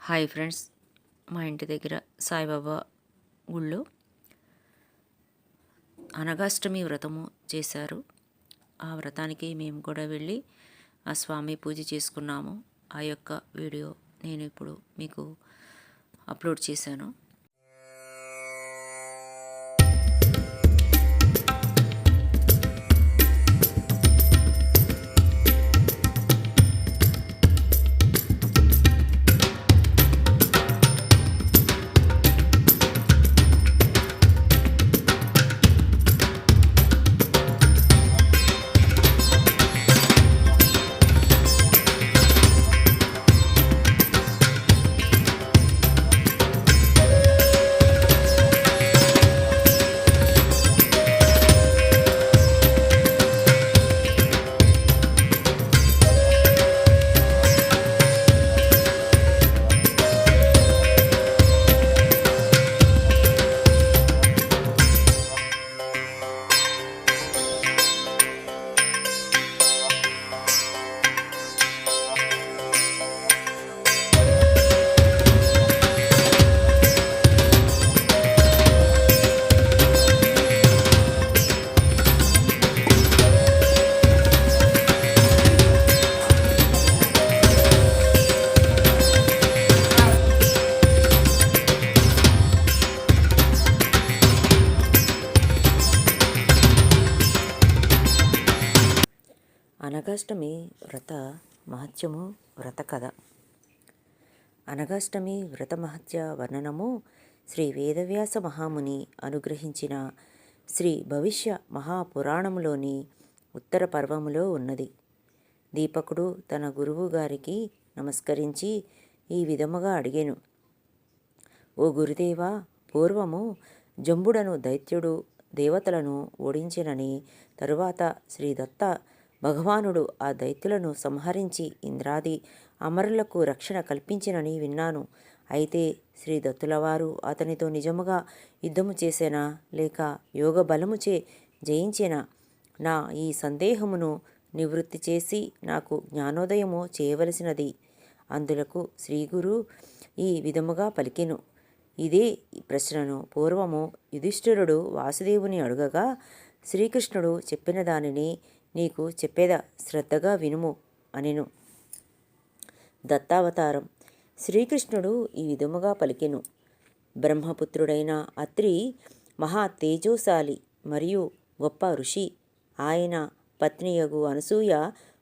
Hi friends, మా ఇంటి దగ్గర సాయిబాబా గుళ్ళో అనగాష్టమి వ్రతము చేశారు. ఆ వ్రతానికి మేము కూడా వెళ్ళి ఆ స్వామి పూజ చేసుకున్నాము. ఆ యొక్క వీడియో నేను ఇప్పుడు మీకు అప్లోడ్ చేశాను. అనగాష్టమి వ్రత మహత్యము వ్రత కథ. అనగాష్టమి వ్రత మహత్య వర్ణనము శ్రీ వేదవ్యాస మహాముని అనుగ్రహించిన శ్రీ భవిష్య మహాపురాణములోని ఉత్తర పర్వములో ఉన్నది. దీపకుడు తన గురువు గారికి నమస్కరించి ఈ విధముగా అడిగెను. ఓ గురుదేవా, పూర్వము జంబుడను దైత్యుడు దేవతలను ఓడించినని, తరువాత శ్రీదత్త భగవానుడు ఆ దైత్యులను సంహరించి ఇంద్రాది అమరులకు రక్షణ కల్పించినని విన్నాను. అయితే శ్రీదత్తులవారు అతనితో నిజముగా యుద్ధము చేసేనా, లేక యోగ బలముచే జయించేనా? నా ఈ సందేహమును నివృత్తి చేసి నాకు జ్ఞానోదయము చేయవలసినది. అందులకు శ్రీగురు ఈ విధముగా పలికెను. ఇదే ప్రశ్నను పూర్వము యుధిష్ఠిరుడు వాసుదేవుని అడుగగా, శ్రీకృష్ణుడు చెప్పిన దానిని నీకు చెప్పేదా, శ్రద్ధగా వినుము అనెను. దత్తావతారం. శ్రీకృష్ణుడు ఈ విధముగా పలికెను. బ్రహ్మపుత్రుడైన అత్రి మహా తేజోశాలి మరియు గొప్ప ఋషి. ఆయన పత్నియగు అనసూయ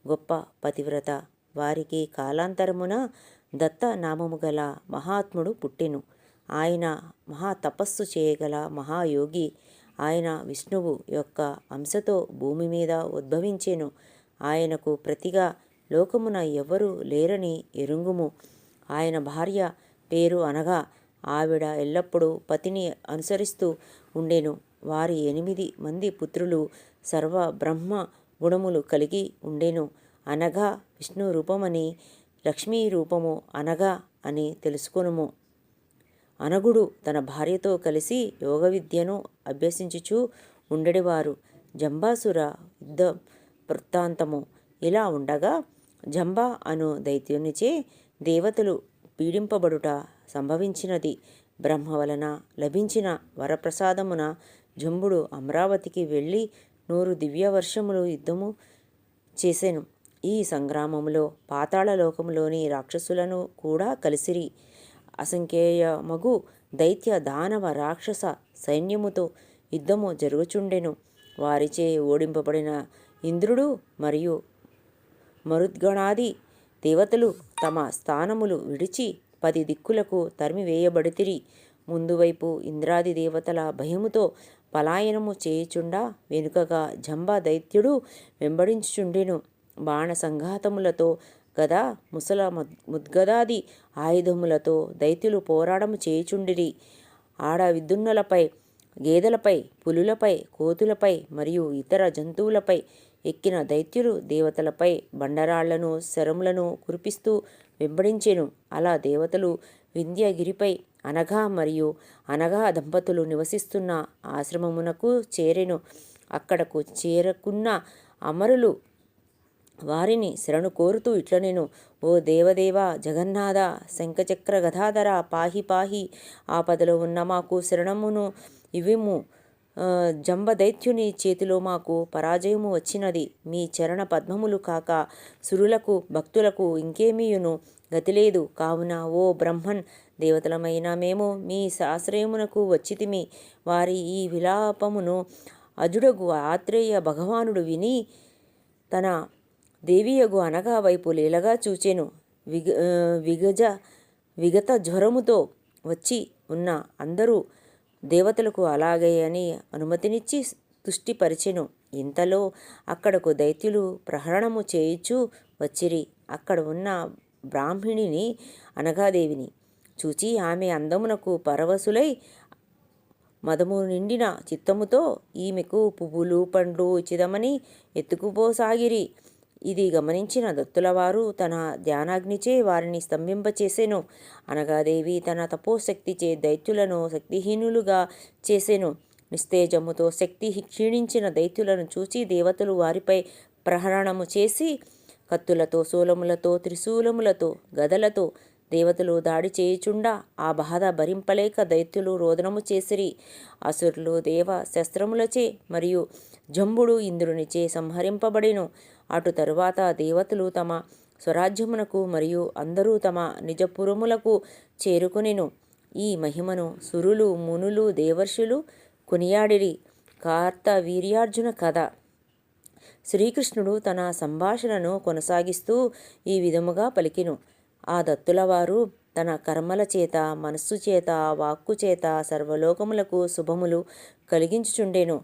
గొప్ప పతివ్రత. వారికి కాలాంతరమున దత్త నామము గల మహాత్ముడు పుట్టెను. ఆయన మహా తపస్సు చేయగల మహాయోగి. ఆయన విష్ణువు యొక్క అంశతో భూమి మీద ఉద్భవించెను. ఆయనకు ప్రతిగా లోకమున ఎవ్వరూ లేరని ఎరుంగుము. ఆయన భార్య పేరు అనగా. ఆవిడ ఎల్లప్పుడూ పతిని అనుసరిస్తూ ఉండెను. వారి 8 మంది పుత్రులు సర్వ బ్రహ్మ గుణములు కలిగి ఉండెను. అనగా విష్ణు రూపమని, లక్ష్మీ రూపము అనగా అని తెలుసుకొనుము. అనగుడు తన భార్యతో కలిసి యోగ విద్యను అభ్యసించుచూ ఉండేవారు. జంబాసుర యుద్ధ వృత్తాంతము ఇలా ఉండగా, జంబా అను దైత్యునిచే దేవతలు పీడింపబడుట సంభవించినది. బ్రహ్మ వలన లభించిన వరప్రసాదమున జంబుడు అమరావతికి వెళ్ళి 100 దివ్యవర్షములు యుద్ధము చేసెను. ఈ సంగ్రామములో పాతాళలోకములోని రాక్షసులను కూడా కలిసిరి. అసంఖ్యేయమగు దైత్య దానవ రాక్షస సైన్యముతో యుద్ధము జరుగుచుండెను. వారిచే ఓడింపబడిన ఇంద్రుడు మరియు మరుద్గణాది దేవతలు తమ స్థానములు విడిచి 10 దిక్కులకు తరిమివేయబడితిరి. ముందువైపు ఇంద్రాది దేవతల భయముతో పలాయనము చేయుచుండా, వెనుకగా జంబా దైత్యుడు వెంబడించుచుండెను. బాణ సంఘాతములతో గదా ముసల ముద్గదాది ఆయుధములతో దైత్యులు పోరాడము చేయుచుండిరి. ఆడ విద్యున్నులపై, గేదెలపై, పులులపై, కోతులపై మరియు ఇతర జంతువులపై ఎక్కిన దైత్యులు దేవతలపై బండరాళ్లను, శరములను కురిపిస్తూ వెంబడించెను. అలా దేవతలు వింధ్యగిరిపై అనగా మరియు అనగా దంపతులు నివసిస్తున్న ఆశ్రమమునకు చేరెను. అక్కడకు చేరకున్న అమరులు వారిని శరణు కోరుతూ ఇట్ల నేను, ఓ దేవదేవ జగన్నాథ శంఖచక్ర గదాధర పాహి పాహి, ఆపదలో ఉన్న మాకు శరణమును ఇవిము. జంబదైత్యుని చేతిలో మాకు పరాజయము వచ్చినది. మీ చరణ పద్మములు కాక సురులకు భక్తులకు ఇంకేమీయును గతిలేదు. కావున ఓ బ్రహ్మన్, దేవతలమైన మేము మీ ఆశ్రయమునకు వచ్చితిమి. వారి ఈ విలాపమును అజుడగు ఆత్రేయ భగవానుడు విని తన దేవియగు అనగా వైపు లీలగా చూచెను. విగత జ్వరముతో వచ్చి ఉన్న అందరూ దేవతలకు అలాగే అని అనుమతినిచ్చి తుష్టిపరిచెను. ఇంతలో అక్కడకు దైత్యులు ప్రహరణము చేయుచూ వచ్చిరి. అక్కడ ఉన్న బ్రాహ్మణిని అనగాదేవిని చూచి ఆమె అందమునకు పరవశులై మదము నిండిన చిత్తముతో ఈమెకు పువ్వులు పండ్లు ఇచ్చిదమని ఎత్తుకుపోసాగిరి. ఇది గమనించిన దత్తులవారు తన ధ్యానాగ్నిచే వారిని స్తంభింపచేసెను. అనగాదేవి తన తపోశక్తిచే దైత్యులను శక్తిహీనులుగా చేసెను. నిస్తేజముతో శక్తి క్షీణించిన దైత్యులను చూచి దేవతలు వారిపై ప్రహరణము చేసి కత్తులతో, శూలములతో, త్రిశూలములతో, గదలతో దేవతలు దాడి చేయుచుండా ఆ బాధ భరింపలేక దైత్యులు రోదనము చేసిరి. అసురులు దేవ శస్త్రములచే మరియు జంబుడు ఇంద్రునిచే సంహరింపబడిను. అటు తరువాత దేవతలు తమ స్వరాజ్యమునకు మరియు అందరూ తమ నిజపురములకు చేరుకునెను. ఈ మహిమను సురులు, మునులు, దేవర్షులు కొనియాడిరి. కార్తవీర్యార్జున కథ. శ్రీకృష్ణుడు తన సంభాషణను కొనసాగిస్తూ ఈ విధముగా పలికెను. ఆ దత్తులవారు తన కర్మల చేత, మనస్సు చేత, వాక్కు చేత సర్వలోకములకు శుభములు కలిగించుచుండెను.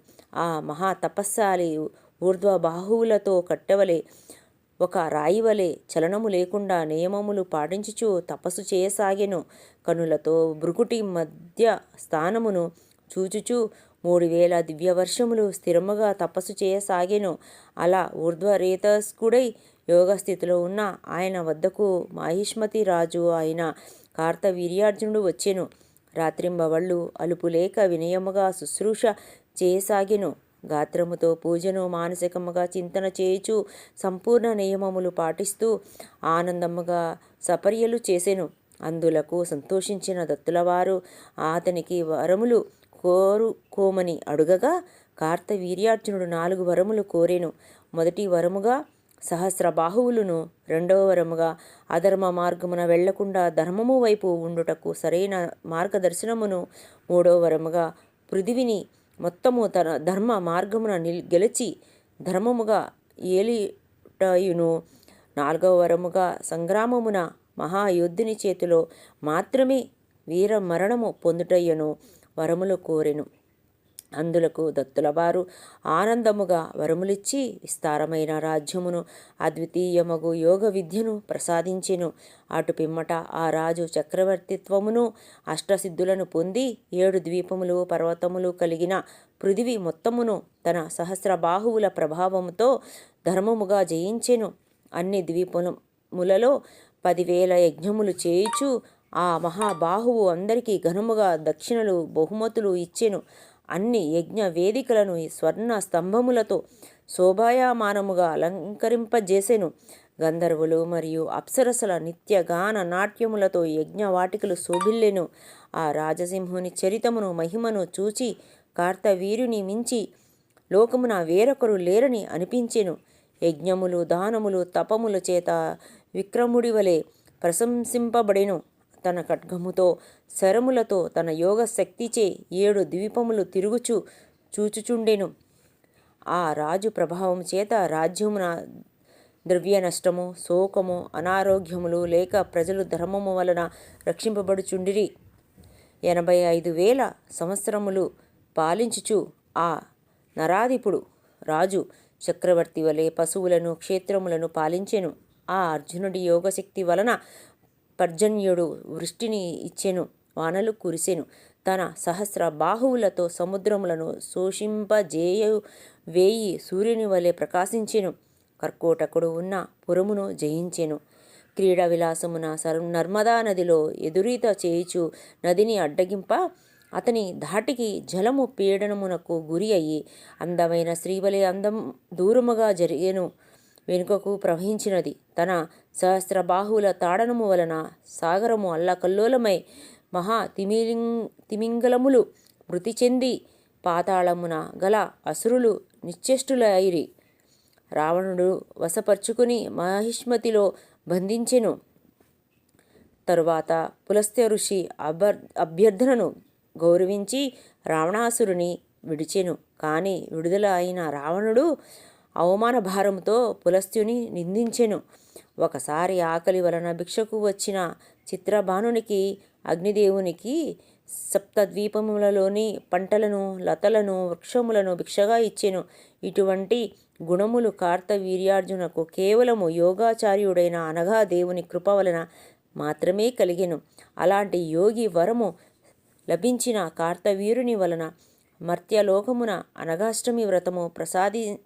ఆ మహా తపస్సాలి ఊర్ధ్వబాహువులతో కట్టెవలే, ఒక రాయివలే చలనము లేకుండా నియమములు పాటించుచు తపస్సు చేయసాగెను. కనులతో భృకుటి మధ్య స్థానమును చూచుచు 3000 దివ్యవర్షములు స్థిరముగా తపస్సు చేయసాగెను. అలా ఊర్ధ్వరేతస్కుడై యోగస్థితిలో ఉన్న ఆయన వద్దకు మాహిష్మతి రాజు అయిన కార్తవీర్యార్జునుడు వచ్చెను. రాత్రింబవళ్ళు అలుపులేక వినయముగా శుశ్రూష చేయసాగెను. గాత్రముతో పూజను మానసికముగా చింతన చేయుచు సంపూర్ణ నియమములు పాటిస్తూ ఆనందముగా సపర్యలు చేసెను. అందులకు సంతోషించిన దత్తులవారు అతనికి వరములు కోరుకోమని అడుగగా కార్తవీర్యార్జునుడు 4 వరములు కోరెను. మొదటి వరముగా సహస్రబాహువులను, రెండవ వరముగా అధర్మ మార్గమున వెళ్లకుండా ధర్మము వైపు ఉండుటకు సరైన మార్గదర్శనమును, మూడవ వరముగా పృథివిని మొత్తము తన ధర్మ మార్గమున గెలిచి ధర్మముగా ఏలిటయును, నాలుగవ వరముగా సంగ్రామమున మహాయోధుని చేతిలో మాత్రమే వీర మరణము పొందుటయ్యను వరములు కోరెను. అందులకు దత్తులవారు ఆనందముగా వరములిచ్చి విస్తారమైన రాజ్యమును, అద్వితీయమగు యోగ విద్యను ప్రసాదించెను. అటు పిమ్మట ఆ రాజు చక్రవర్తిత్వమును, అష్టసిద్ధులను పొంది 7 ద్వీపములు, పర్వతములు కలిగిన పృథివి మొత్తమును తన సహస్రబాహువుల ప్రభావముతో ధర్మముగా జయించెను. అన్ని ద్వీపములలో 10,000 యజ్ఞములు చేయుచు ఆ మహాబాహువు అందరికీ ఘనముగా దక్షిణలు, బహుమతులు ఇచ్చెను. అన్ని యజ్ఞ వేదికలను స్వర్ణ స్తంభములతో శోభాయమానముగా అలంకరింపజేసెను. గంధర్వులు మరియు అప్సరసల నిత్యగాన నాట్యములతో యజ్ఞవాటికలు శోభిల్లెను. ఆ రాజసింహుని చరితమును, మహిమను చూచి కార్తవీర్యుని మించి లోకమున వేరొకరు లేరని అనిపించెను. యజ్ఞములు, దానములు, తపముల చేత విక్రముడి వలె ప్రశంసింపబడెను. తన ఖడ్గముతో, శరములతో, తన యోగ శక్తిచే 7 ద్వీపములు తిరుగుచు చూచుచుండెను. ఆ రాజు ప్రభావం చేత రాజ్యమున ద్రవ్య నష్టము, శోకము, అనారోగ్యములు లేక ప్రజలు ధర్మము వలన రక్షింపబడుచుండిరి. 85,000 సంవత్సరములు పాలించుచు ఆ నరాధిపుడు రాజు చక్రవర్తి వలె పశువులను, క్షేత్రములను పాలించెను. ఆ అర్జునుడి యోగశక్తి వలన పర్జన్యుడు వృష్టిని ఇచ్చెను, వానలు కురిసెను. తన సహస్ర బాహువులతో సముద్రములను శోషింపజేయు 1000 సూర్యుని వలె ప్రకాశించెను. కర్కోటకుడు ఉన్న పురమును జయించెను. క్రీడా విలాసమున నర్మదా నదిలో ఎదురీత చేయుచు నదిని అడ్డగింప అతని ధాటికి జలము పీడనమునకు గురి అయ్యి అందమైన స్త్రీవలే అందం దూరముగా జరిగెను. వెనుకకు ప్రవహించినది. తన సహస్రబాహువుల తాడనము వలన సాగరము అల్లకల్లోలమై తిమింగలములు మృతి చెంది పాతాళమున గల అసురులు నిశ్చేష్టులైరి. రావణుడు వశపరుచుకుని మహిష్మతిలో బంధించెను. తరువాత పులస్త్య ఋషి అభ్యర్థనను గౌరవించి రావణాసురుని విడిచెను. కానీ విడుదల అయిన రావణుడు అవమాన భారంతో పులస్త్యుని నిందించెను. ఒకసారి ఆకలి వలన భిక్షకు వచ్చిన చిత్రబాణునికి అగ్నిదేవునికి సప్తద్వీపములలోని పంటలను, లతలను, వృక్షములను భిక్షగా ఇచ్చెను. ఇటువంటి గుణములు కార్తవీర్యార్జునకు కేవలము యోగాచార్యుడైన అనగా దేవుని కృప వలన మాత్రమే కలిగెను. అలాంటి యోగి వరము లభించిన కార్తవీరుని వలన మర్త్యలోకమున అనగాష్టమి వ్రతము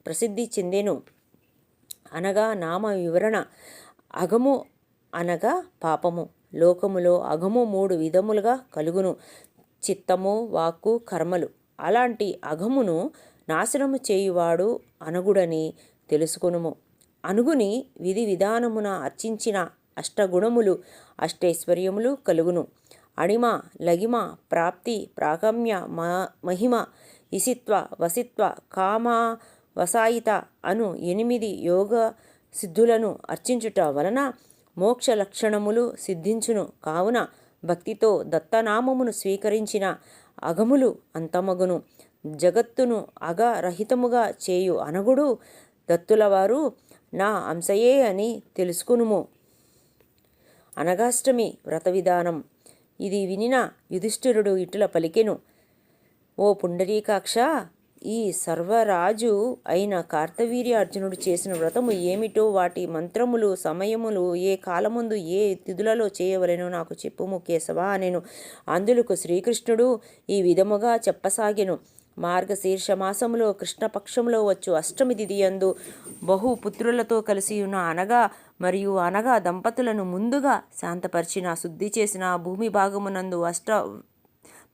ప్రసిద్ధి చెందెను. అనగా నామ వివరణ. అగము అనగా పాపము. లోకములో అగము 3 విధములుగా కలుగును: చిత్తము, వాక్కు, కర్మలు. అలాంటి అగమును నాశనము చేయువాడు అనగుడని తెలుసుకొనుము. అనుగుని విధి విధానమున అర్చించిన అష్టగుణములు, అష్టైశ్వర్యములు కలుగును. అణిమ, లగిమ, ప్రాప్తి, ప్రాగమ్య, మహిమ, ఇసిత్వ, వసిత్వ, కామ, వసాయిత అను 8 యోగ సిద్ధులను అర్చించుట వలన మోక్ష లక్షణములు సిద్ధించును. కావున భక్తితో దత్తనామమును స్వీకరించిన అగములు అంతమగును. జగత్తును అగరహితముగా చేయు అనగుడు దత్తులవారు నా అంశయే అని తెలుసుకునుము. అనగాష్టమి వ్రత విధానం. ఇది వినిన యుధిష్ఠిరుడు ఇటుల పలికెను: ఓ పుండరీకాక్ష, ఈ సర్వరాజు అయిన కార్తవీర్యార్జునుడు చేసిన వ్రతము ఏమిటో, వాటి మంత్రములు, సమయములు, ఏ కాలముందు ఏ తిథులలో చేయవలెనో నాకు చెప్పుము కేశవా అనెను. అందులకు శ్రీకృష్ణుడు ఈ విధముగా చెప్పసాగెను: మార్గశీర్ష మాసములో కృష్ణపక్షములో వచ్చు అష్టమి తిథి యందు బహుపుత్రులతో కలిసి ఉన్న అనగా మరియు అనగా దంపతులను ముందుగా శాంతపరిచిన, శుద్ధి చేసిన భూమి భాగమునందు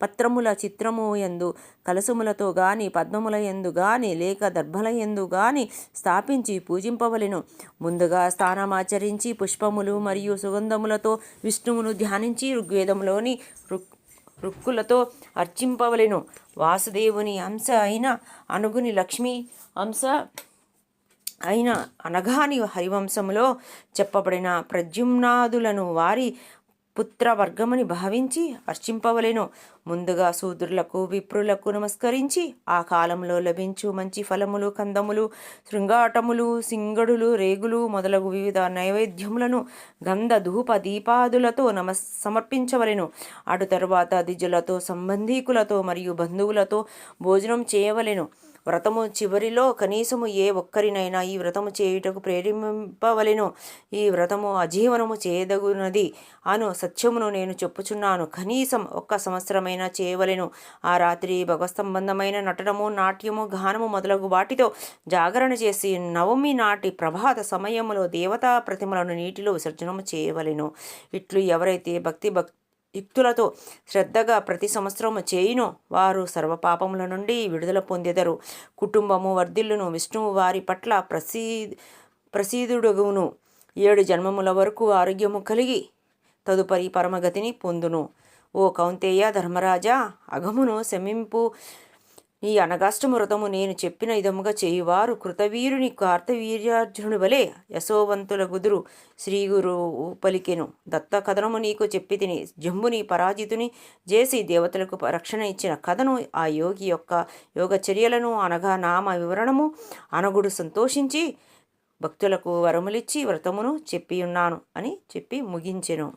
పత్రముల చిత్రము యందు కలసములతో గాని, పద్మముల యందు గాని, లేక దర్భల యందు గాని స్థాపించి పూజింపవలెను. ముందుగా స్నానమాచరించి పుష్పములు మరియు సుగంధములతో విష్ణువును ధ్యానించి ఋగ్వేదములోని రుక్కులతో అర్చింపవలెను. వాసుదేవుని అంశ అయిన అనుగుని లక్ష్మి అంశ అయిన అనగాని హరివంశములో చెప్పబడిన ప్రద్యుమ్నాదులను వారి పుత్రవర్గమని భావించి అర్చింపవలెను. ముందుగా శూద్రులకు, విప్రులకు నమస్కరించి ఆ కాలంలో లభించు మంచి ఫలములు, కందములు, శృంగాటములు, సింగడులు, రేగులు మొదలగు వివిధ నైవేద్యములను గంధ ధూప దీపాదులతో సమర్పించవలెను. అటు తరువాత ద్విజులతో, సంబంధీకులతో మరియు బంధువులతో భోజనం చేయవలెను. వ్రతము చివరిలో కనీసము ఏ ఒక్కరినైనా ఈ వ్రతము చేయుటకు ప్రేరేపింపవలెను. ఈ వ్రతము అజీవనము చేయదగునది అను సత్యమును నేను చెప్పుచున్నాను. కనీసం 1 సంవత్సరమైనా చేయవలెను. ఆ రాత్రి భగవత్ సంబంధమైన నటనము, నాట్యము, గానము మొదలగు వాటితో జాగరణ చేసి నవమి నాటి ప్రభాత సమయములో దేవతా ప్రతిమలను నీటిలో విసర్జనము చేయవలెను. ఇట్లు ఎవరైతే యుక్తులతో శ్రద్ధగా ప్రతి సంవత్సరము చేయునో వారు సర్వపాపముల నుండి విడుదల పొందెదరు. కుటుంబము వర్ధిల్లును. విష్ణువు వారి పట్ల ప్రసీదుడగును. 7 జన్మముల వరకు ఆరోగ్యము కలిగి తదుపరి పరమగతిని పొందును. ఓ కౌంతేయ ధర్మరాజా, అగమును శమింపు ఈ అనగాష్టమి వ్రతము నేను చెప్పిన విధముగా చేయువారు కృతవీరుని కార్తవీర్యార్జునుడి వలె యశోవంతుల గుదురు. శ్రీగురువు పలికెను: దత్త కథనము నీకు చెప్పి తిని జంబుని పరాజితుని చేసి దేవతలకు రక్షణ ఇచ్చిన కథను, ఆ యోగి యొక్క యోగచర్యలను అనగా నామ వివరణము అనగుడు సంతోషించి భక్తులకు వరములిచ్చి వ్రతమును చెప్పియున్నాను అని చెప్పి ముగించెను.